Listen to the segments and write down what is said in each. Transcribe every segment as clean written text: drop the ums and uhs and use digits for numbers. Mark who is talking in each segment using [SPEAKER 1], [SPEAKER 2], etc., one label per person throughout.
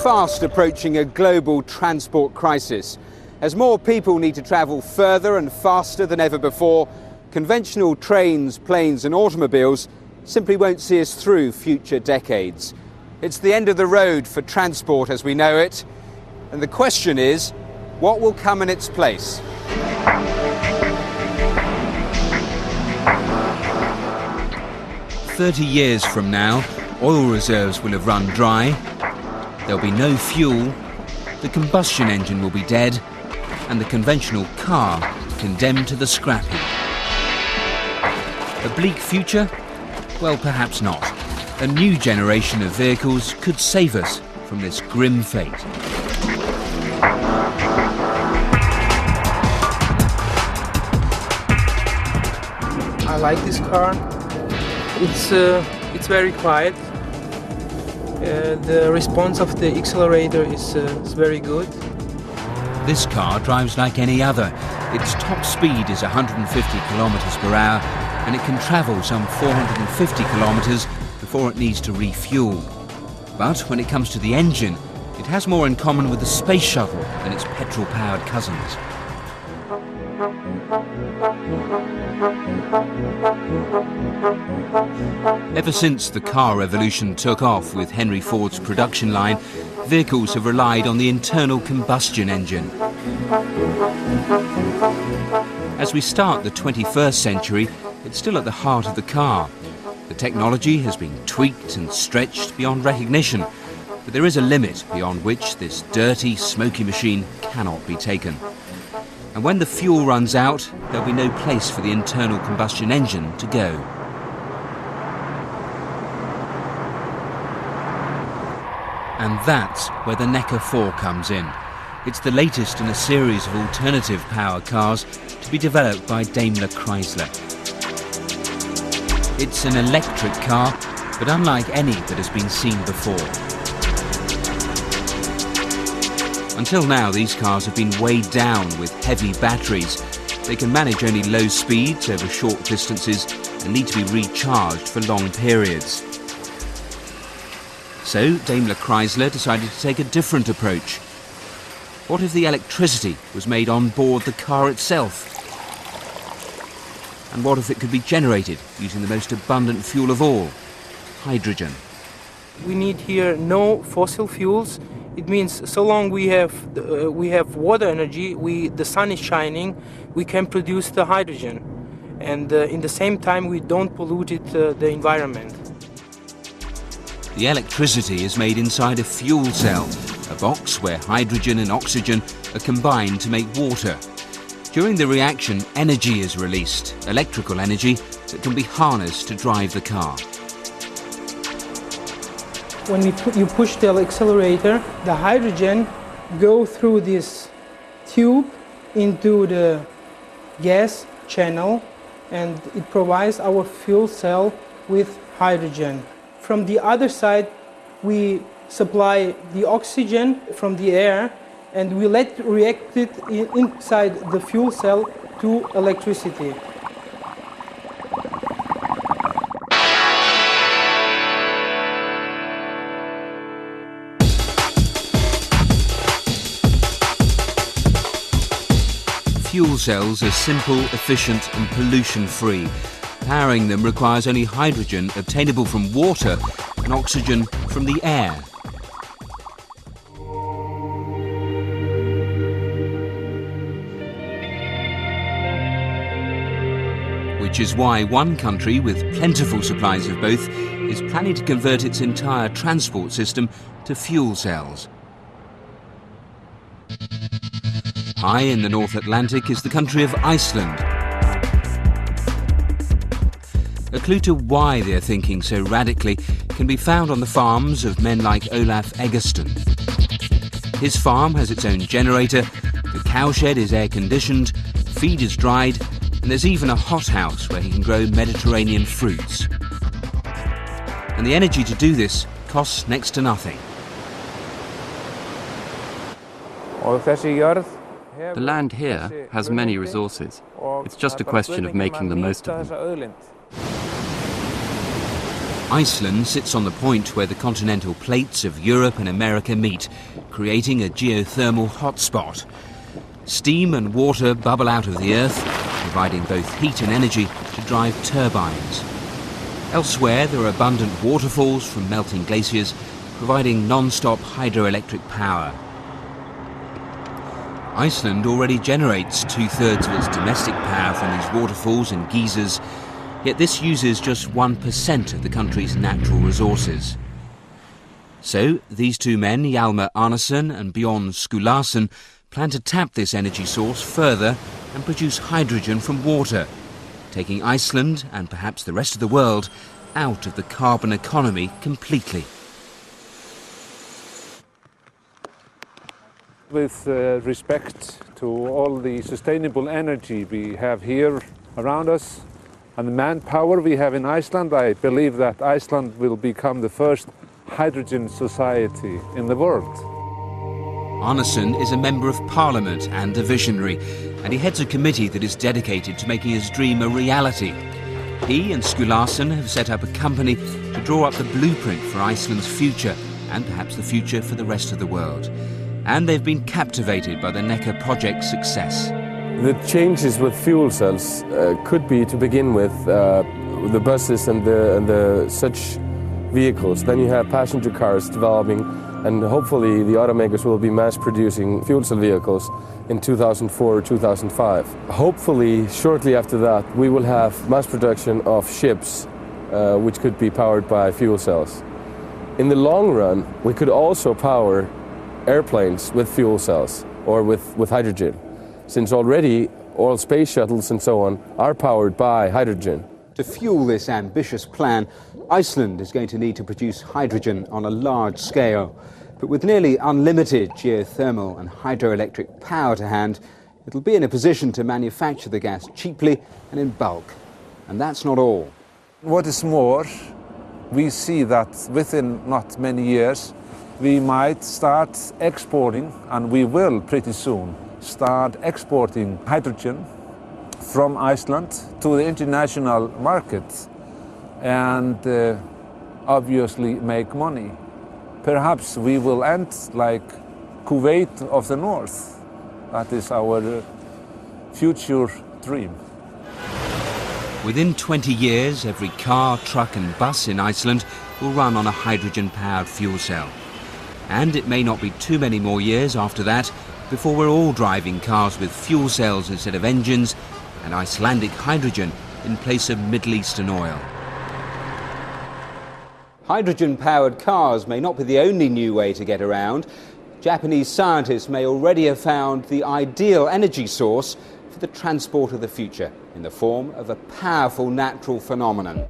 [SPEAKER 1] fast approaching a global transport crisis. As more people need to travel further and faster than ever before, conventional trains, planes and automobiles simply won't see us through future decades. It's the end of the road for transport as we know it. And the question is, what will come in its place? "30 years from now, oil reserves will have run dry, there'll be no fuel, the combustion engine will be dead, and the conventional car condemned to the scrap heap." A bleak future? Well, perhaps not. A new generation of vehicles could save us from this grim fate.
[SPEAKER 2] I like this car. It's very quiet. The response of the accelerator is very good.
[SPEAKER 1] This car drives like any other. Its top speed is 150 kilometers per hour, and it can travel some 450 kilometers before it needs to refuel. But when it comes to the engine, it has more in common with the space shuttle than its petrol-powered cousins. Ever since the car revolution took off with Henry Ford's production line, vehicles have relied on the internal combustion engine. As we start the 21st century, it's still at the heart of the car. The technology has been tweaked and stretched beyond recognition, but there is a limit beyond which this dirty, smoky machine cannot be taken. And when the fuel runs out, there'll be no place for the internal combustion engine to go. And that's where the Neckar 4 comes in. It's the latest in a series of alternative power cars to be developed by Daimler Chrysler. It's an electric car, but unlike any that has been seen before. Until now, these cars have been weighed down with heavy batteries. They can manage only low speeds over short distances and need to be recharged for long periods. So Daimler Chrysler decided to take a different approach. What if the electricity was made on board the car itself? And what if it could be generated using the most abundant fuel of all, hydrogen?
[SPEAKER 2] We need here no fossil fuels. It means so long we have water energy, the sun is shining, we can produce the hydrogen. And in the same time we don't pollute the environment.
[SPEAKER 1] The electricity is made inside a fuel cell, a box where hydrogen and oxygen are combined to make water. During the reaction, energy is released, electrical energy that can be harnessed to drive the car.
[SPEAKER 2] When you push the accelerator, the hydrogen goes through this tube into the gas channel, and it provides our fuel cell with hydrogen. From the other side, we supply the oxygen from the air, and we let it react it inside the fuel cell to electricity.
[SPEAKER 1] Fuel cells are simple, efficient and pollution-free. Powering them requires only hydrogen obtainable from water and oxygen from the air. Which is why one country with plentiful supplies of both is planning to convert its entire transport system to fuel cells. High in the North Atlantic is the country of Iceland. A clue to why they're thinking so radically can be found on the farms of men like Olaf Eggersten. His farm has its own generator, the cowshed is air-conditioned, feed is dried, and there's even a hothouse where he can grow Mediterranean fruits. And the energy to do this costs next to nothing.
[SPEAKER 3] The land here has many resources. It's just a question of making the most of them.
[SPEAKER 1] Iceland sits on the point where the continental plates of Europe and America meet, creating a geothermal hotspot. Steam and water bubble out of the earth, providing both heat and energy to drive turbines. Elsewhere, there are abundant waterfalls from melting glaciers, providing non-stop hydroelectric power. Iceland already generates 2/3 of its domestic power from these waterfalls and geysers, yet this uses just 1% of the country's natural resources. So, these two men, Hjalmar Arnason and Bjorn Skulason, plan to tap this energy source further and produce hydrogen from water, taking Iceland, and perhaps the rest of the world, out of the carbon economy completely.
[SPEAKER 4] With respect to all the sustainable energy we have here around us and the manpower we have in Iceland, I believe that Iceland will become the first hydrogen society in the world.
[SPEAKER 1] Arnason is a member of Parliament and a visionary, and he heads a committee that is dedicated to making his dream a reality. He and Skulason have set up a company to draw up the blueprint for Iceland's future, and perhaps the future for the rest of the world. And they've been captivated by the Nekkar project's success.
[SPEAKER 5] The changes with fuel cells could be, to begin with, the buses and the such vehicles. Then you have passenger cars developing, and hopefully the automakers will be mass producing fuel cell vehicles in 2004 or 2005. Hopefully, shortly after that, we will have mass production of ships which could be powered by fuel cells. In the long run, we could also power airplanes with fuel cells or with hydrogen, since already all space shuttles and so on are powered by hydrogen.
[SPEAKER 1] To fuel this ambitious plan, Iceland is going to need to produce hydrogen on a large scale. But with nearly unlimited geothermal and hydroelectric power to hand, it'll be in a position to manufacture the gas cheaply and in bulk. And that's not all.
[SPEAKER 4] What is more, we see that within not many years, we might start exporting, and we will pretty soon start exporting hydrogen from Iceland to the international market and obviously make money. Perhaps we will end like Kuwait of the North. That is our future dream.
[SPEAKER 1] Within 20 years, every car, truck and bus in Iceland will run on a hydrogen-powered fuel cell. And it may not be too many more years after that before we're all driving cars with fuel cells instead of engines and Icelandic hydrogen in place of Middle Eastern oil. Hydrogen-powered cars may not be the only new way to get around. Japanese scientists may already have found the ideal energy source for the transport of the future in the form of a powerful natural phenomenon.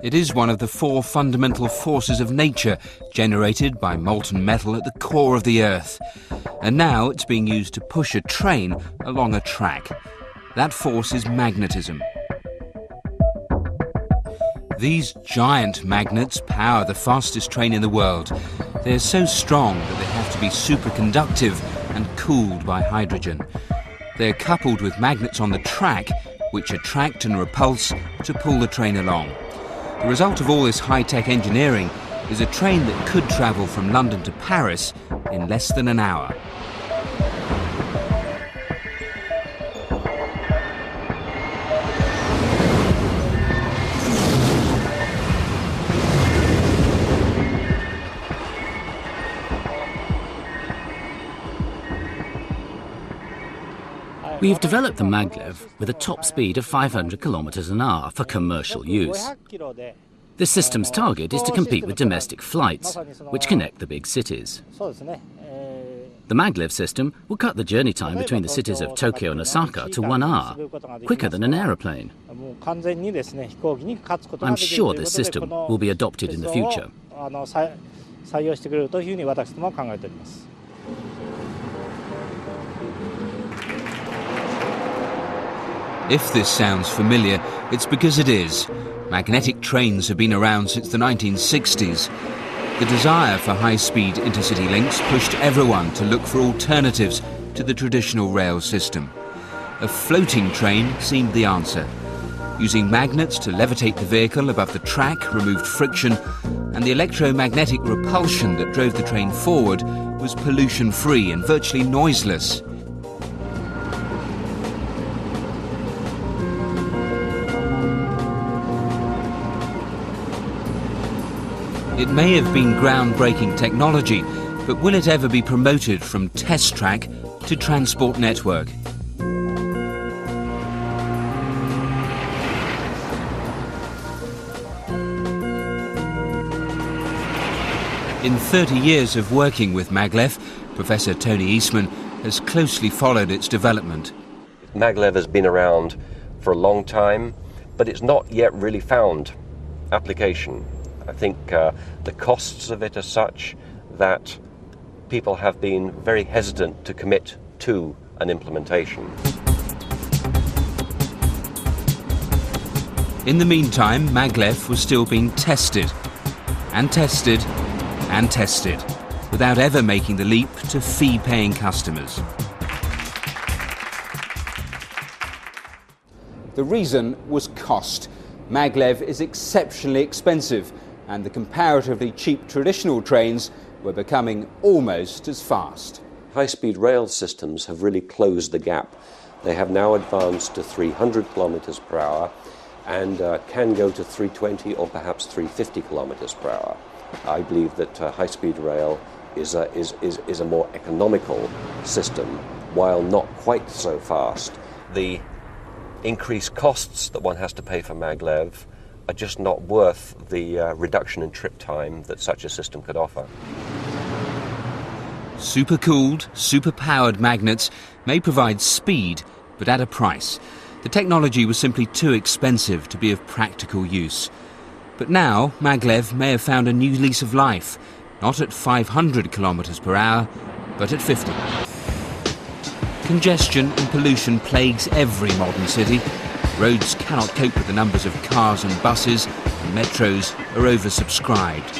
[SPEAKER 1] It is one of the four fundamental forces of nature generated by molten metal at the core of the Earth. And now it's being used to push a train along a track. That force is magnetism. These giant magnets power the fastest train in the world. They're so strong that they have to be superconductive and cooled by hydrogen. They're coupled with magnets on the track, which attract and repulse to pull the train along. The result of all this high-tech engineering is a train that could travel from London to Paris in less than an hour.
[SPEAKER 6] We have developed the maglev with a top speed of 500 kilometers an hour for commercial use. This system's target is to compete with domestic flights, which connect the big cities. The maglev system will cut the journey time between the cities of Tokyo and Osaka to 1 hour, quicker than an aeroplane. I'm sure this system will be adopted in the future.
[SPEAKER 1] If this sounds familiar, it's because it is. Magnetic trains have been around since the 1960s. The desire for high-speed intercity links pushed everyone to look for alternatives to the traditional rail system. A floating train seemed the answer. Using magnets to levitate the vehicle above the track removed friction, and the electromagnetic repulsion that drove the train forward was pollution-free and virtually noiseless. It may have been groundbreaking technology, but will it ever be promoted from test track to transport network? In 30 years of working with maglev, Professor Tony Eastman has closely followed its development.
[SPEAKER 7] Maglev has been around for a long time, but it's not yet really found application. I think the costs of it are such that people have been very hesitant to commit to an implementation.
[SPEAKER 1] In the meantime, maglev was still being tested, and tested, and tested, without ever making the leap to fee-paying customers.
[SPEAKER 8] The reason was cost. Maglev is exceptionally expensive, and the comparatively cheap traditional trains were becoming almost as fast.
[SPEAKER 7] High-speed rail systems have really closed the gap. They have now advanced to 300 kilometers per hour and can go to 320 or perhaps 350 kilometers per hour. I believe that high-speed rail is a more economical system, while not quite so fast. The increased costs that one has to pay for maglev are just not worth the reduction in trip time that such a system could offer.
[SPEAKER 1] Super-cooled, super-powered magnets may provide speed, but at a price. The technology was simply too expensive to be of practical use. But now, maglev may have found a new lease of life, not at 500 kilometers per hour, but at 50. Congestion and pollution plagues every modern city. Roads cannot cope with the numbers of cars and buses, and metros are oversubscribed.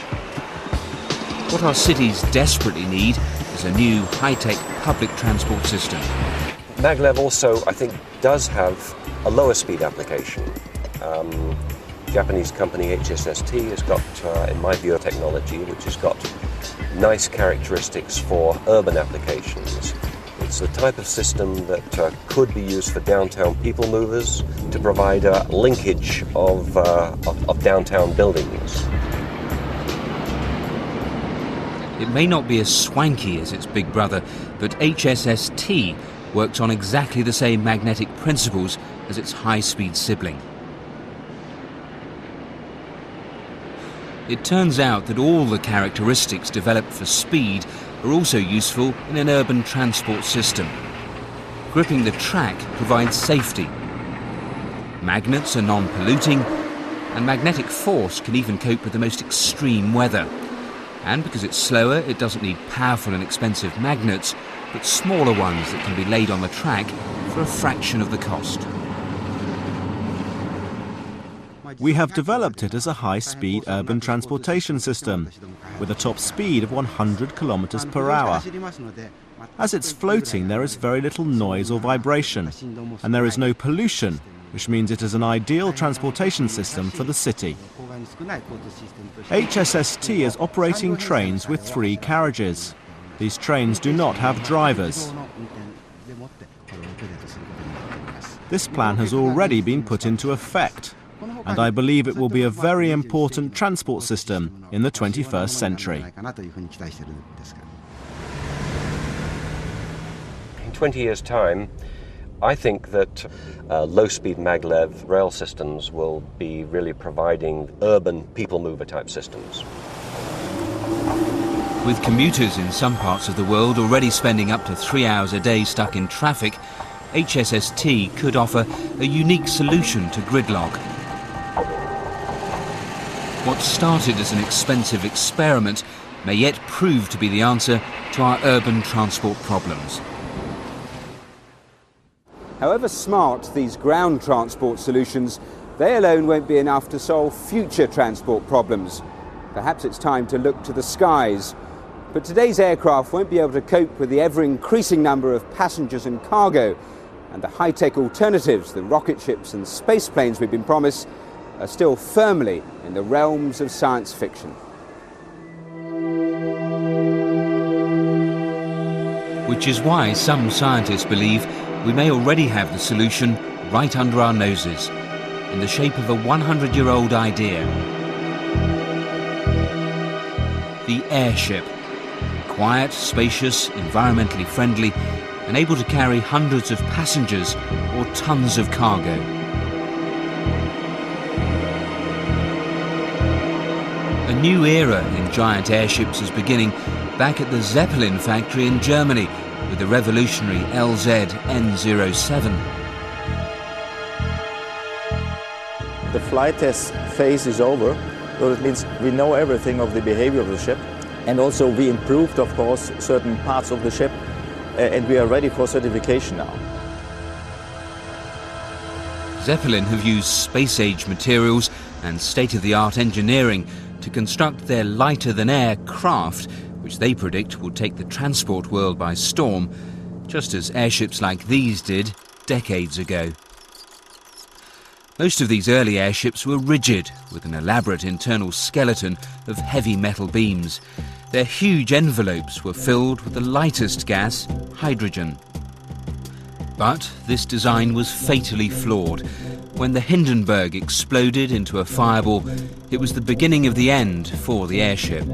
[SPEAKER 1] What our cities desperately need is a new high-tech public transport system.
[SPEAKER 7] Maglev also, I think, does have a lower speed application. Japanese company HSST has got, in my view, a technology which has got nice characteristics for urban applications. It's the type of system that could be used for downtown people movers to provide a linkage of downtown buildings.
[SPEAKER 1] It may not be as swanky as its big brother, but HSST works on exactly the same magnetic principles as its high-speed sibling. It turns out that all the characteristics developed for speed are also useful in an urban transport system. Gripping the track provides safety. Magnets are non-polluting, and magnetic force can even cope with the most extreme weather. And because it's slower, it doesn't need powerful and expensive magnets, but smaller ones that can be laid on the track for a fraction of the cost.
[SPEAKER 9] We have developed it as a high-speed urban transportation system with a top speed of 100 kilometers per hour. As it's floating, there is very little noise or vibration, and there is no pollution, which means it is an ideal transportation system for the city. HSST is operating trains with 3 carriages. These trains do not have drivers. This plan has already been put into effect, and I believe it will be a very important transport system in the 21st century.
[SPEAKER 7] In 20 years' time, I think that low-speed maglev rail systems will be really providing urban people mover type systems.
[SPEAKER 1] With commuters in some parts of the world already spending up to 3 hours a day stuck in traffic, HSST could offer a unique solution to gridlock. What started as an expensive experiment may yet prove to be the answer to our urban transport problems.
[SPEAKER 8] However smart these ground transport solutions, they alone won't be enough to solve future transport problems. Perhaps it's time to look to the skies. But today's aircraft won't be able to cope with the ever-increasing number of passengers and cargo. and the high-tech alternatives, the rocket ships and space planes we've been promised, are still firmly in the realms of science fiction.
[SPEAKER 1] Which is why some scientists believe we may already have the solution right under our noses, in the shape of a 100-year-old idea. The airship. Quiet, spacious, environmentally friendly, and able to carry hundreds of passengers or tons of cargo. A new era in giant airships is beginning back at the Zeppelin factory in Germany with the revolutionary LZ-N07.
[SPEAKER 10] The flight test phase is over, so it means we know everything of the behavior of the ship, and also we improved, of course, certain parts of the ship, and we are ready for certification now.
[SPEAKER 1] Zeppelin have used space-age materials and state-of-the-art engineering to construct their lighter-than-air craft, which they predict will take the transport world by storm, just as airships like these did decades ago. Most of these early airships were rigid, with an elaborate internal skeleton of heavy metal beams. Their huge envelopes were filled with the lightest gas, hydrogen. But this design was fatally flawed. When the Hindenburg exploded into a fireball, it was the beginning of the end for the airship.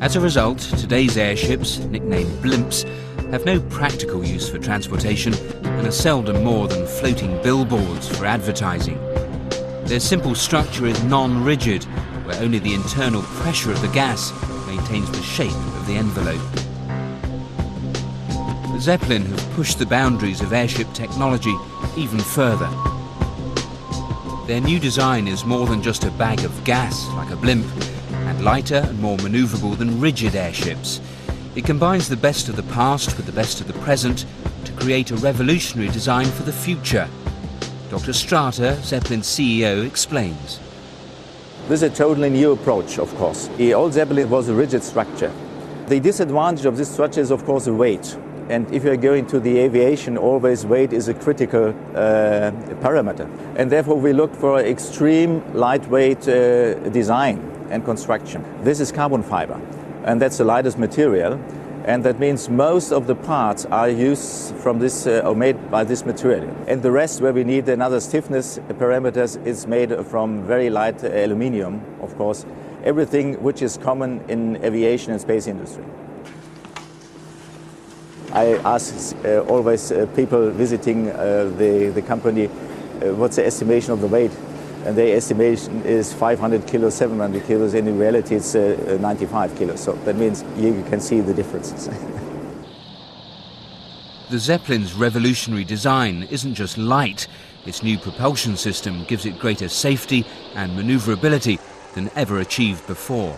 [SPEAKER 1] As a result, today's airships, nicknamed blimps, have no practical use for transportation and are seldom more than floating billboards for advertising. Their simple structure is non-rigid, where only the internal pressure of the gas maintains the shape of the envelope. The Zeppelin have pushed the boundaries of airship technology even further. Their new design is more than just a bag of gas, like a blimp, and lighter and more manoeuvrable than rigid airships. It combines the best of the past with the best of the present to create a revolutionary design for the future. Dr. Strata, Zeppelin's CEO, explains.
[SPEAKER 10] This is a totally new approach, of course. The old Zeppelin was a rigid structure. The disadvantage of this structure is, of course, the weight. And if you're going to the aviation, always weight is a critical parameter. And therefore, we looked for extreme lightweight design and construction. This is carbon fiber, and that's the lightest material. And that means most of the parts are used from this or made by this material. And the rest, where we need another stiffness parameters, is made from very light aluminium, of course. Everything which is common in aviation and space industry. I ask always people visiting the company what's the estimation of the weight. And their estimation is 500 kilos, 700 kilos. In reality, it's 95 kilos. So that means you can see the differences.
[SPEAKER 1] The Zeppelin's revolutionary design isn't just light. Its new propulsion system gives it greater safety and manoeuvrability than ever achieved before.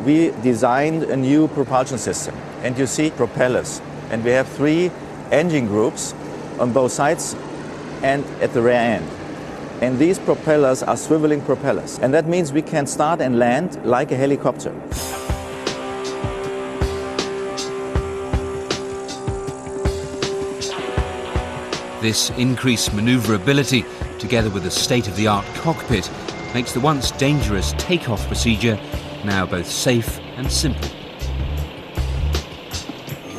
[SPEAKER 10] We designed a new propulsion system. And you see propellers. And we have 3 engine groups on both sides and at the rear end. And these propellers are swiveling propellers. And that means we can start and land like a helicopter.
[SPEAKER 1] This increased manoeuvrability, together with a state-of-the-art cockpit, makes the once dangerous takeoff procedure now both safe and simple.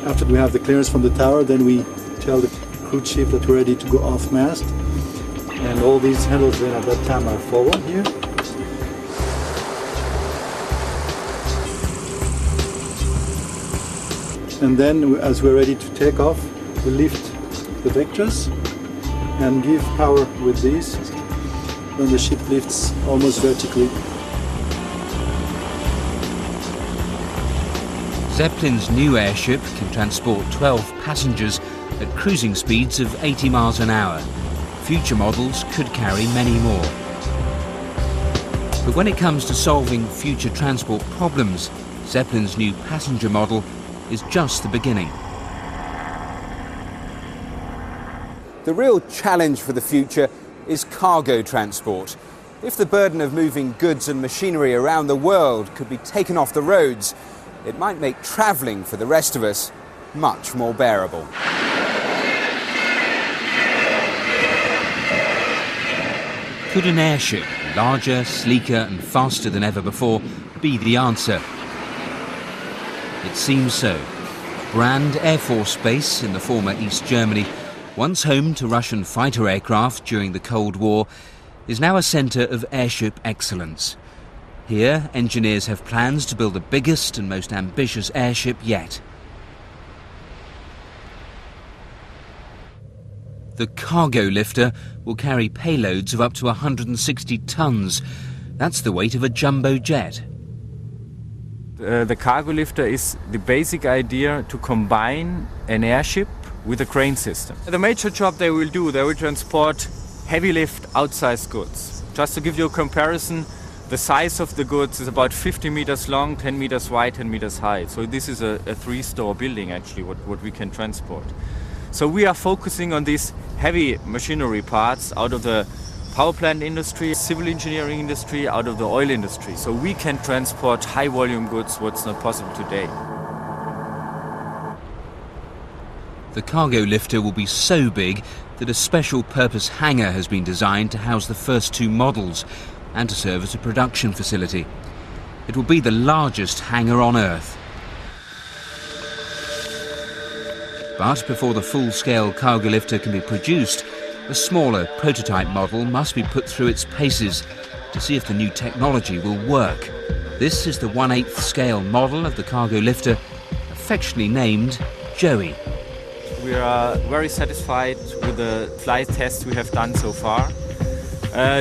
[SPEAKER 11] After we have the clearance from the tower, then we tell the crew chief that we're ready to go off mast. And all these handles then at that time are forward here. And then as we're ready to take off, we lift the vectors and give power with these. Then the ship lifts almost vertically.
[SPEAKER 1] Zeppelin's new airship can transport 12 passengers at cruising speeds of 80 miles an hour. Future models could carry many more. But when it comes to solving future transport problems, Zeppelin's new passenger model is just the beginning.
[SPEAKER 8] The real challenge for the future is cargo transport. If the burden of moving goods and machinery around the world could be taken off the roads, it might make travelling for the rest of us much more bearable.
[SPEAKER 1] Could an airship, larger, sleeker and faster than ever before, be the answer? It seems so. Brand Air Force Base in the former East Germany, once home to Russian fighter aircraft during the Cold War, is now a centre of airship excellence. Here, engineers have plans to build the biggest and most ambitious airship yet. The cargo lifter will carry payloads of up to 160 tons. That's the weight of a jumbo jet.
[SPEAKER 12] The cargo lifter is the basic idea to combine an airship with a crane system. The major job they will do, they will transport heavy lift outsized goods. Just to give you a comparison, the size of the goods is about 50 meters long, 10 meters wide, 10 meters high. So this is a 3-store building actually, what we can transport. So we are focusing on these heavy machinery parts out of the power plant industry, civil engineering industry, out of the oil industry. So we can transport high volume goods, what's not possible today.
[SPEAKER 1] The cargo lifter will be so big that a special purpose hangar has been designed to house the first 2 models and to serve as a production facility. It will be the largest hangar on Earth. But before the full-scale cargo lifter can be produced, a smaller prototype model must be put through its paces to see if the new technology will work. This is the 1/8 scale model of the cargo lifter, affectionately named Joey.
[SPEAKER 12] We are very satisfied with the flight tests we have done so far.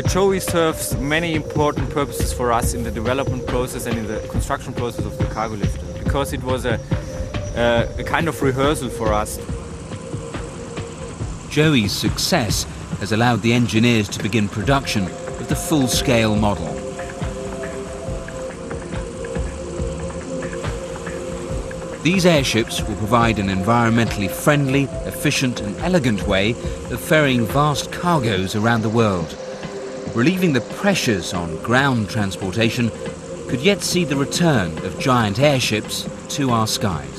[SPEAKER 12] Joey serves many important purposes for us in the development process and in the construction process of the cargo lifter, because it was a kind of rehearsal for us.
[SPEAKER 1] Joey's success has allowed the engineers to begin production of the full-scale model. These airships will provide an environmentally friendly, efficient and elegant way of ferrying vast cargoes around the world. Relieving the pressures on ground transportation could yet see the return of giant airships to our skies.